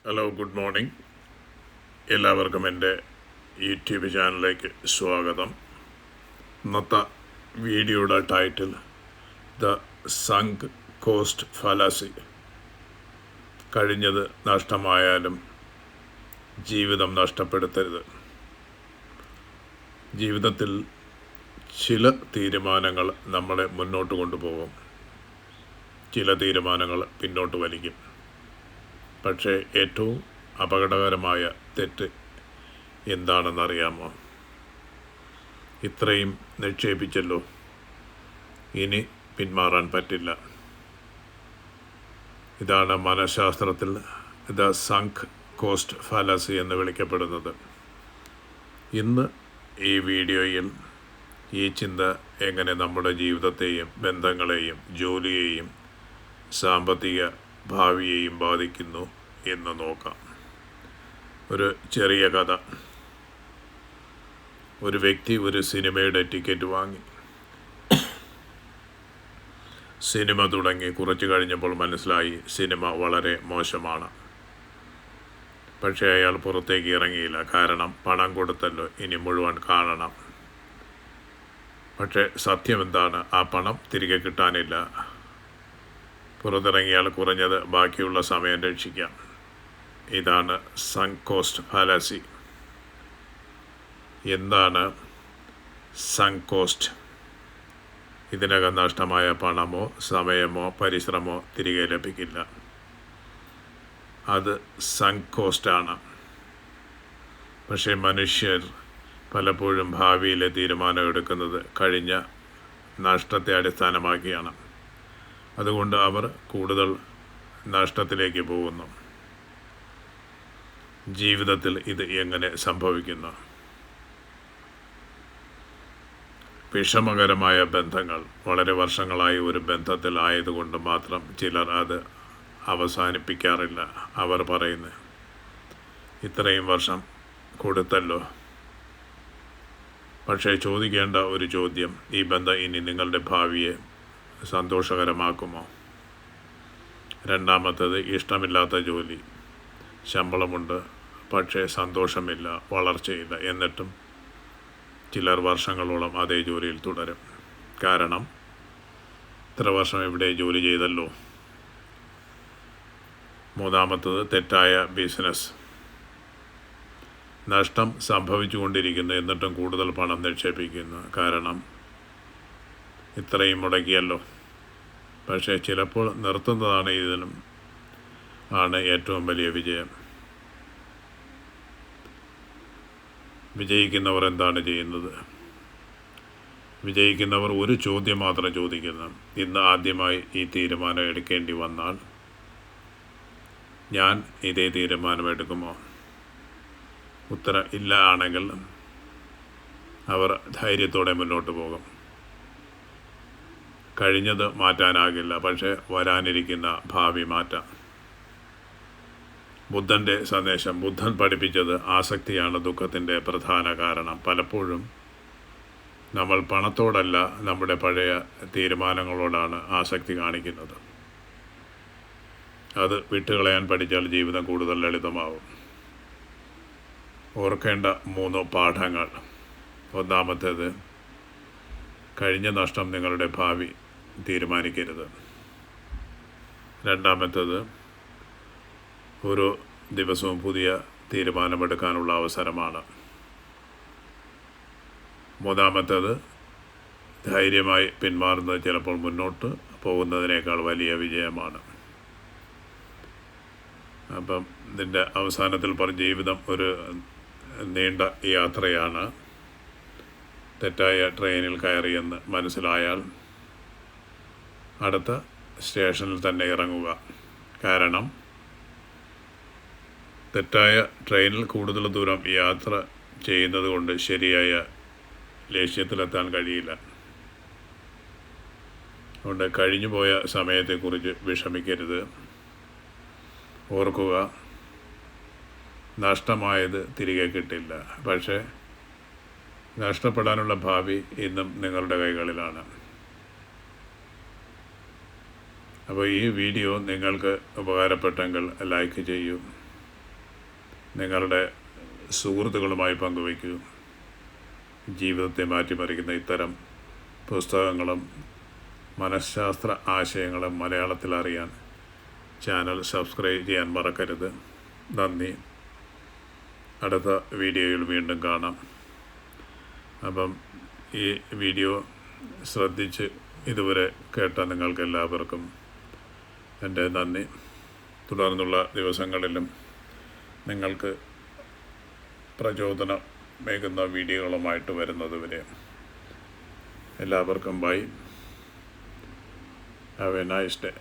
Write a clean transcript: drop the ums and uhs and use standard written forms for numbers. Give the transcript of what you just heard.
Hello, good morning. എല്ലാവർക്കും എൻ്റെ YouTube ചാനലിലേക്ക് സ്വാഗതം. ഇന്നത്തെ വീഡിയോയുടെ title the sunk cost fallacy. കഴിഞ്ഞത് നഷ്ടമായാലും ജീവിതം നഷ്ടപ്പെടുത്തരുത്. ജീവിതത്തിൽ ചില തീരുമാനങ്ങൾ നമ്മളെ മുന്നോട്ട് കൊണ്ടുപോകും, ചില തീരുമാനങ്ങൾ പിന്നോട്ട് വലിക്കും. പക്ഷേ ഏറ്റവും അപകടകരമായ തെറ്റ് എന്താണെന്നറിയാമോ? ഇത്രയും നിക്ഷേപിച്ചല്ലോ, ഇനി പിന്മാറാൻ പറ്റില്ല. ഇതാണ് മനഃശാസ്ത്രത്തിൽ ദ സങ്ക് കോസ്റ്റ് ഫാലസി എന്ന് വിളിക്കപ്പെടുന്നത്. ഇന്ന് ഈ വീഡിയോയിൽ ഈ ചിന്ത എങ്ങനെ നമ്മുടെ ജീവിതത്തെയും ബന്ധങ്ങളെയും ജോലിയെയും സാമ്പത്തിക ഭാവിയെയും ബാധിക്കുന്നു എന്ന് നോക്കാം. ഒരു ചെറിയ കഥ. ഒരു വ്യക്തി ഒരു സിനിമയുടെ ടിക്കറ്റ് വാങ്ങി. സിനിമ തുടങ്ങി കുറച്ച് കഴിഞ്ഞപ്പോൾ മനസ്സിലായി സിനിമ വളരെ മോശമാണ്. പക്ഷേ അയാൾ പുറത്തേക്ക് ഇറങ്ങിയില്ല. കാരണം പണം കൊടുത്തല്ലോ, ഇനി മുഴുവൻ കാണണം. പക്ഷേ സത്യം എന്താണ്? ആ പണം തിരികെ കിട്ടാനില്ല. പുറത്തിറങ്ങിയാൽ കുറഞ്ഞത് ബാക്കിയുള്ള സമയം രക്ഷിക്കാം. ഇതാണ് സങ്ക് കോസ്റ്റ് ഫാലസി. എന്താണ് സങ്ക് കോസ്റ്റ്? ഇതിനകം നഷ്ടമായ പണമോ സമയമോ പരിശ്രമമോ തിരികെ ലഭിക്കില്ല. അത് സങ്ക് കോസ്റ്റാണ്. പക്ഷേ മനുഷ്യർ പലപ്പോഴും ഭാവിയിലെ തീരുമാനം എടുക്കുന്നത് കഴിഞ്ഞ നഷ്ടത്തെ അടിസ്ഥാനമാക്കിയാണ്. അതുകൊണ്ട് അവർ കൂടുതൽ നഷ്ടത്തിലേക്ക് പോകുന്നു. ജീവിതത്തിൽ ഇത് എങ്ങനെ സംഭവിക്കുന്നു? വിഷമകരമായ ബന്ധങ്ങൾ. വളരെ വർഷങ്ങളായി ഒരു ബന്ധത്തിൽ ആയതുകൊണ്ട് മാത്രം ചിലർ അത് അവസാനിപ്പിക്കാറില്ല. അവർ പറയുന്നു, ഇത്രയും വർഷം കൊടുത്തല്ലോ. പക്ഷേ ചോദിക്കേണ്ട ഒരു ചോദ്യം, ഈ ബന്ധം ഇനി നിങ്ങളുടെ ഭാവിയെ സന്തോഷകരമാക്കുമോ? രണ്ടാമത്തേത്, ഇഷ്ടമില്ലാത്ത ജോലി. ശമ്പളമുണ്ട്, പക്ഷേ സന്തോഷമില്ല, വളർച്ചയില്ല. എന്നിട്ടും ചിലർ വർഷങ്ങളോളം അതേ ജോലിയിൽ തുടരും. കാരണം ഇത്ര വർഷം ഇവിടെ ജോലി ചെയ്തല്ലോ. മൂന്നാമത്തേത്, തെറ്റായ ബിസിനസ്. നഷ്ടം സംഭവിച്ചുകൊണ്ടിരിക്കുന്നു, എന്നിട്ടും കൂടുതൽ പണം നിക്ഷേപിക്കുന്നു. കാരണം ഇത്രയും മുടക്കിയല്ലോ. പക്ഷേ ചിലപ്പോൾ നിർത്തുന്നതാണ് ഇതിലും ഏറ്റവും വലിയ വിജയം. വിജയിക്കുന്നവർ എന്താണ് ചെയ്യുന്നത്? വിജയിക്കുന്നവർ ഒരു ചോദ്യം മാത്രം ചോദിക്കുന്നു. ഇന്ന് ആദ്യമായി ഈ തീരുമാനം എടുക്കേണ്ടി വന്നാൽ ഞാൻ ഇതേ തീരുമാനമെടുക്കുമോ? ഉത്തരം ഇല്ല ആണെങ്കിൽ അവർ ധൈര്യത്തോടെ മുന്നോട്ട് പോകും. കഴിഞ്ഞത് മാറ്റാനാകില്ല, പക്ഷേ വരാനിരിക്കുന്ന ഭാവി മാറ്റാം. ബുദ്ധൻ്റെ സന്ദേശം. ബുദ്ധൻ പഠിപ്പിച്ചത് ആസക്തിയാണ് ദുഃഖത്തിൻ്റെ പ്രധാന കാരണം. പലപ്പോഴും നമ്മൾ പണത്തോടല്ല, നമ്മുടെ പഴയ തീരുമാനങ്ങളോടാണ് ആസക്തി കാണിക്കുന്നത്. അത് വിട്ടുകളയാൻ പഠിച്ചാൽ ജീവിതം കൂടുതൽ ലളിതമാവും. ഓർക്കേണ്ട 3 പാഠങ്ങൾ. ഒന്നാമത്തേത്, കഴിഞ്ഞ നഷ്ടം നിങ്ങളുടെ ഭാവി തീരുമാനിക്കരുത്. രണ്ടാമത്തേത്, ഓരോ ദിവസവും പുതിയ തീരുമാനമെടുക്കാനുള്ള അവസരമാണ്. മൂന്നാമത്തേത്, ധൈര്യമായി പിന്മാറുന്നത് ചിലപ്പോൾ മുന്നോട്ട് പോകുന്നതിനേക്കാൾ വലിയ വിജയമാണ്. അപ്പം ഇതിൻ്റെ അവസാനത്തിൽ പറഞ്ഞ ജീവിതം ഒരു നീണ്ട യാത്രയാണ്. തെറ്റായ ട്രെയിനിൽ കയറിയെന്ന് മനസ്സിലായാൽ അടുത്ത സ്റ്റേഷനിൽ തന്നെ ഇറങ്ങുക. കാരണം തെറ്റായ ട്രെയിനിൽ കൂടുതൽ ദൂരം യാത്ര ചെയ്യുന്നത് കൊണ്ട് ശരിയായ ലക്ഷ്യത്തിലെത്താൻ കഴിയില്ല. അതുകൊണ്ട് കഴിഞ്ഞുപോയ സമയത്തെക്കുറിച്ച് വിഷമിക്കരുത്. ഓർക്കുക, നഷ്ടമായത് തിരികെ കിട്ടില്ല. പക്ഷേ നഷ്ടപ്പെടാനുള്ള ഭാവി ഇന്നും നിങ്ങളുടെ കൈകളിലാണ്. അപ്പോൾ ഈ വീഡിയോ നിങ്ങൾക്ക് ഉപകാരപ്പെട്ടെങ്കിൽ ലൈക്ക് ചെയ്യൂ. നിങ്ങളുടെ സുഹൃത്തുക്കളുമായി പങ്കുവയ്ക്കൂ. ജീവിതത്തെ മാറ്റിമറിക്കുന്ന ഇത്തരം പുസ്തകങ്ങളും മനഃശാസ്ത്ര ആശയങ്ങളും മലയാളത്തിൽ അറിയാൻ ചാനൽ സബ്സ്ക്രൈബ് ചെയ്യാൻ മറക്കരുത്. നന്ദി. അടുത്ത വീഡിയോയിൽ വീണ്ടും കാണാം. അപ്പം ഈ വീഡിയോ ശ്രദ്ധിച്ച് ഇതുവരെ കേട്ട നിങ്ങൾക്കെല്ലാവർക്കും എൻ്റെ നന്ദി. തുടർന്നുള്ള ദിവസങ്ങളിലും നിങ്ങൾക്ക് പ്രചോദനമേകുന്ന വീഡിയോകളുമായിട്ട് വരുന്നതുവരെ എല്ലാവർക്കും bye. Have a nice day.